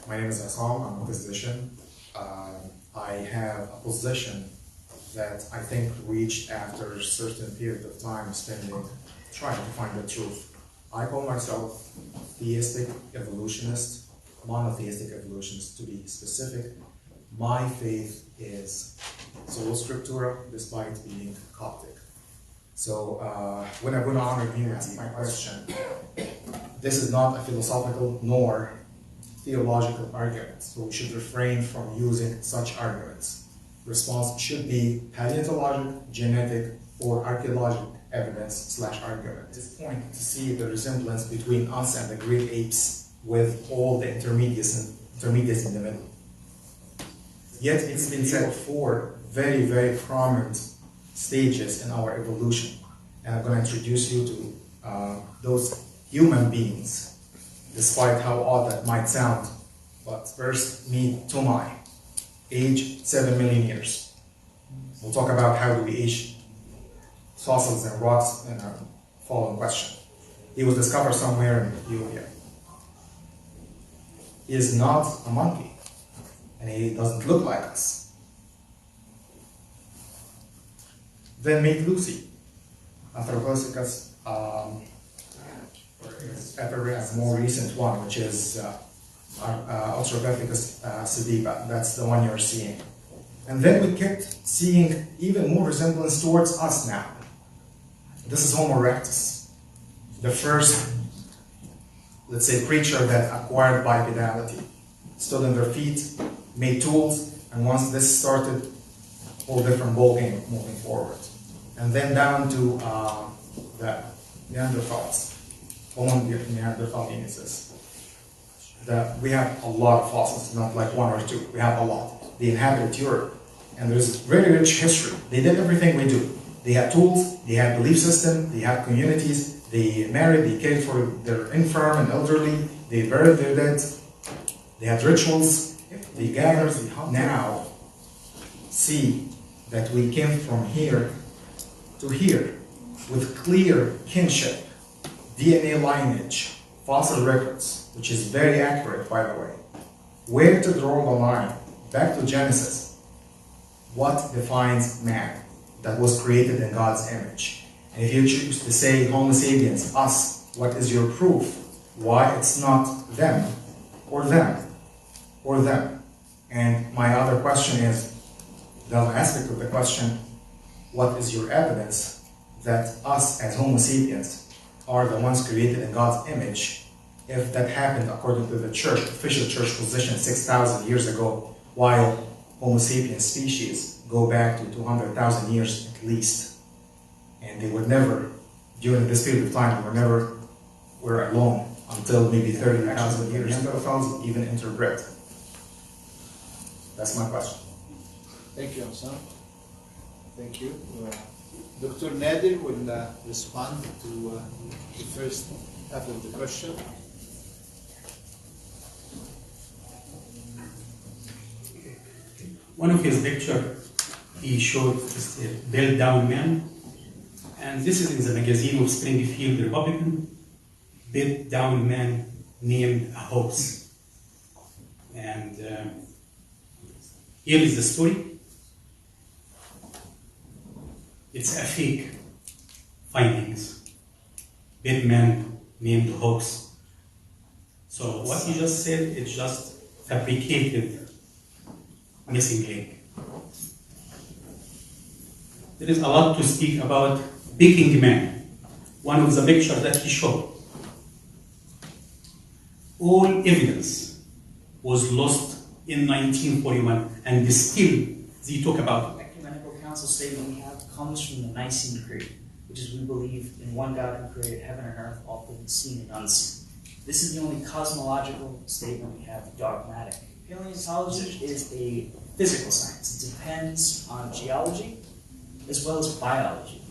My name is Assam. I'm a physician. I have a position that I think reached after a certain period of time spending trying to find the truth. I call myself theistic evolutionist, monotheistic evolutionist to be specific. My faith is Sola Scriptura, despite being Coptic. So when I'm going to honor unity, my question, this is not a philosophical nor theological argument, so we should refrain from using such arguments. Response should be paleontologic, genetic, or archaeological evidence / argument. At this point, to see the resemblance between us and the great apes with all the intermediates in the middle. Yet it's been said for very, very prominent stages in our evolution. And I'm going to introduce you to those human beings, despite how odd that might sound. But first, meet Tomai, age 7 million years. We'll talk about how do we age fossils and rocks in our following question. He was discovered somewhere in Ethiopia. He is not a monkey, and he doesn't look like us. Then meet Lucy, Anthropopithecus, a more recent one, which is Australopithecus sediba. That's the one you're seeing. And then we kept seeing even more resemblance towards us now. This is Homo erectus, the first, let's say, creature that acquired bipedality. Stood on their feet, made tools, and once this started, whole different ballgame moving forward. And then down to the Neanderthals, Homo neanderthalensis. We have a lot of fossils, not like one or two. We have a lot. They inhabited Europe, and there's very rich history. They did everything we do. They had tools, they had belief system, they had communities, they married, they cared for their infirm and elderly, they buried their dead, they had rituals, they gathered. Now, see that we came from here to here with clear kinship, DNA lineage, fossil records, which is very accurate, by the way. Where to draw the line? Back to Genesis. What defines man that was created in God's image? And if you choose to say Homo sapiens, us, what is your proof? Why it's not them, or them, or them? And my other question is, the other aspect of the question, what is your evidence that us as Homo sapiens are the ones created in God's image, if that happened according to the church, official church position 6,000 years ago, while Homo sapiens species go back to 200,000 years at least. And they were never, during this period of time, were alone until maybe 30,000 years. Neanderthals even interbred. That's my question. Thank you, Assam. Thank you. Dr. Nader will respond to the first half of the question. One of his pictures, he showed this built down man, and this is in the magazine of Springfield Republican. Built down man named a hoax. And here is the story. It's a fake findings. Built man named hoax. So what he just said, it's just fabricated missing link. There is a lot to speak about Peking man, one of the pictures that he showed. All evidence was lost in 1941, and still they talk about it. The Ecumenical Council statement we have comes from the Nicene Creed, which is we believe in one God who created heaven and earth, all things seen and unseen. This is the only cosmological statement we have dogmatic. Paleontology is a physical science. It depends on geology as well as biology.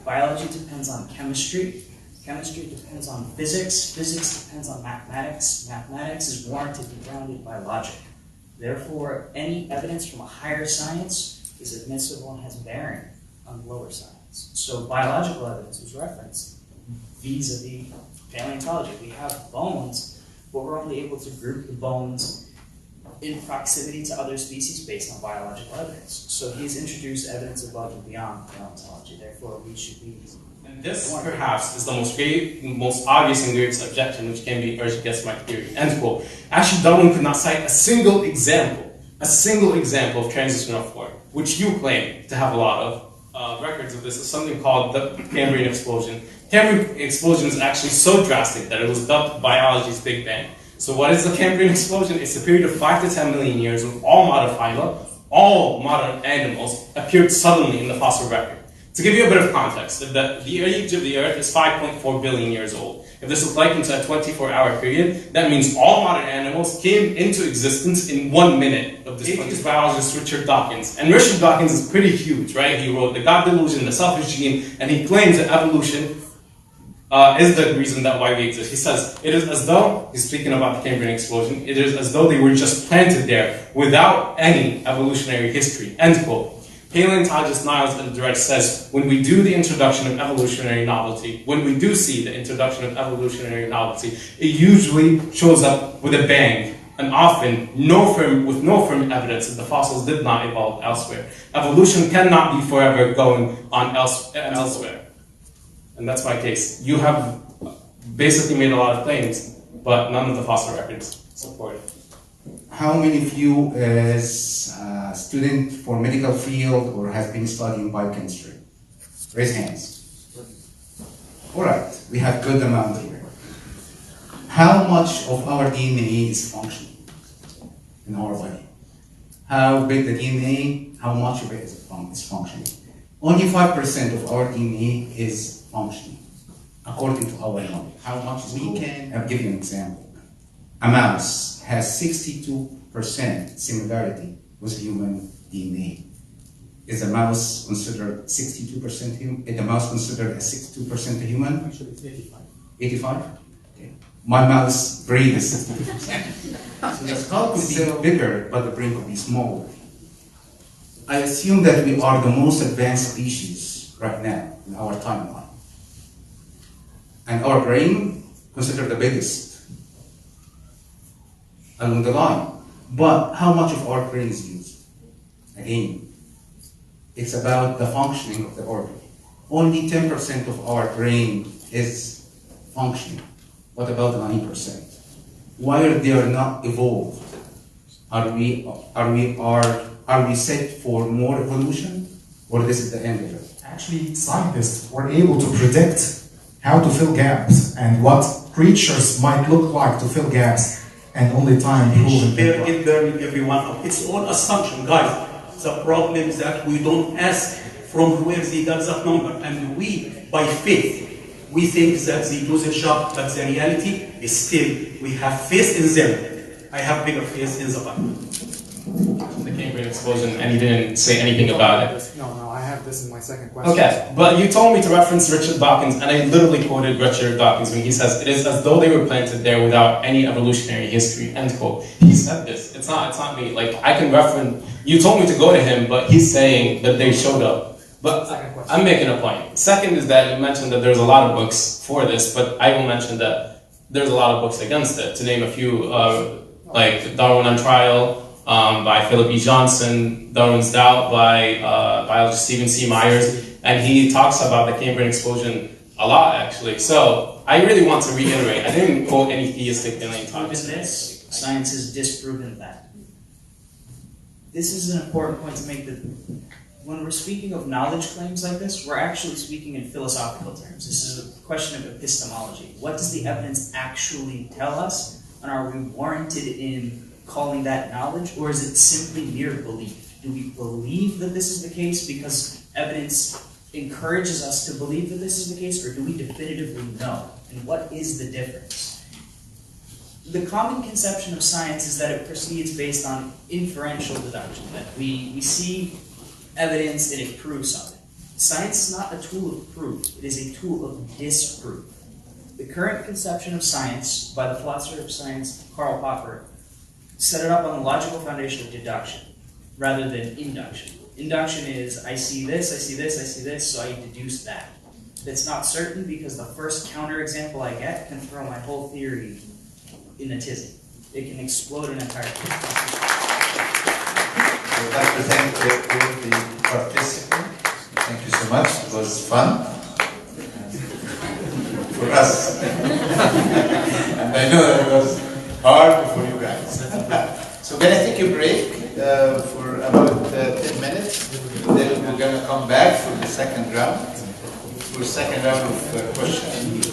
Biology depends on chemistry. Chemistry depends on physics. Physics depends on mathematics. Mathematics is warranted and grounded by logic. Therefore, any evidence from a higher science is admissible and has bearing on lower science. So biological evidence was referenced vis-a-vis paleontology. We have bones, but we're only able to group the bones in proximity to other species based on biological evidence. So he's introduced evidence above and beyond paleontology. Therefore, we should be. And this, perhaps, is the most obvious and greatest objection which can be urged against my theory. End quote. Actually, Darwin could not cite a single example of transitional form, which you claim to have a lot of. Records of this is something called the Cambrian explosion. Cambrian explosion is actually so drastic that it was dubbed biology's Big Bang. So what is the Cambrian explosion? It's a period of 5 to 10 million years when all modern phyla, all modern animals appeared suddenly in the fossil record. To give you a bit of context, the age of the Earth is 5.4 billion years old. If this is likened to a 24-hour period, that means all modern animals came into existence in 1 minute of this biologist Richard Dawkins. And Richard Dawkins is pretty huge, right? He wrote The God Delusion, The Selfish Gene, and he claims that evolution is the reason that why we exist. He says, it is as though, he's speaking about the Cambrian explosion, it is as though they were just planted there without any evolutionary history. End quote. Paleontologist Niles Dredge says, when we do the introduction of evolutionary novelty, when we do see the introduction of evolutionary novelty, it usually shows up with a bang, and often with no firm evidence that the fossils did not evolve elsewhere. Evolution cannot be forever going on elsewhere. And that's my case. You have basically made a lot of claims, but none of the fossil records support it. How many of you is a student for medical field or have been studying biochemistry? Raise hands. All right, we have good amount here. How much of our DNA is functional in our body? How big the DNA, how much of it is functional? Only 5% of our DNA is functional, according to our knowledge. How much we can, I'll give you an example. A mouse has 62% similarity with human DNA. Is a mouse considered 62% human? Is the mouse considered a 62% human? Actually, it's 85. 85? Okay. My mouse brain is 62%. So the skull could be bigger, but the brain could be smaller. I assume that we are the most advanced species right now in our timeline. And our brain considered the biggest along the line. But how much of our brain is used? Again, it's about the functioning of the organ. Only 10% of our brain is functioning. What about the 90%? Why are they not evolved? Are we set for more evolution, or this is the end of it? Actually, scientists were able to predict how to fill gaps and what creatures might look like to fill gaps, and only time proven They're burning everyone up. It's all assumption, guys. The problem is that we don't ask from where they got that number, and we, by faith, we think that they do the job, but the reality is still, we have faith in them. I have bigger faith in the Bible. The Cambrian explosion, and you didn't say anything about it. No, I have this in my second question. Okay, but you told me to reference Richard Dawkins, and I literally quoted Richard Dawkins when he says, it is as though they were planted there without any evolutionary history, end quote. He said this, it's not me, like, I can reference, you told me to go to him, but he's saying that they showed up. But I'm making a point. Second is that you mentioned that there's a lot of books for this, but I will mention that there's a lot of books against it. To name a few, like Darwin on Trial, by Philip E. Johnson, Darwin's Doubt by biologist Stephen C. Myers, and he talks about the Cambrian explosion a lot, actually. So I really want to reiterate, I didn't quote any theistic paleontologists. This, science has disproven that. This is an important point to make, that when we're speaking of knowledge claims like this, we're actually speaking in philosophical terms. This is a question of epistemology. What does the evidence actually tell us, and are we warranted in calling that knowledge, or is it simply mere belief? Do we believe that this is the case because evidence encourages us to believe that this is the case, or do we definitively know? And what is the difference? The common conception of science is that it proceeds based on inferential deduction, that we see evidence and it proves something. Science is not a tool of proof, it is a tool of disproof. The current conception of science by the philosopher of science Karl Popper set it up on the logical foundation of deduction rather than induction. Induction is, I see this, I see this, I see this, so I deduce that. That's not certain because the first counterexample I get can throw my whole theory in a tizzy. It can explode an entire theory. would like to thank all the participants. Thank you so much. It was fun. For us. And I know that it was hard for you guys. So we're going to take a break for about 10 minutes. Then we're going to come back for the second round. For the second round of questions.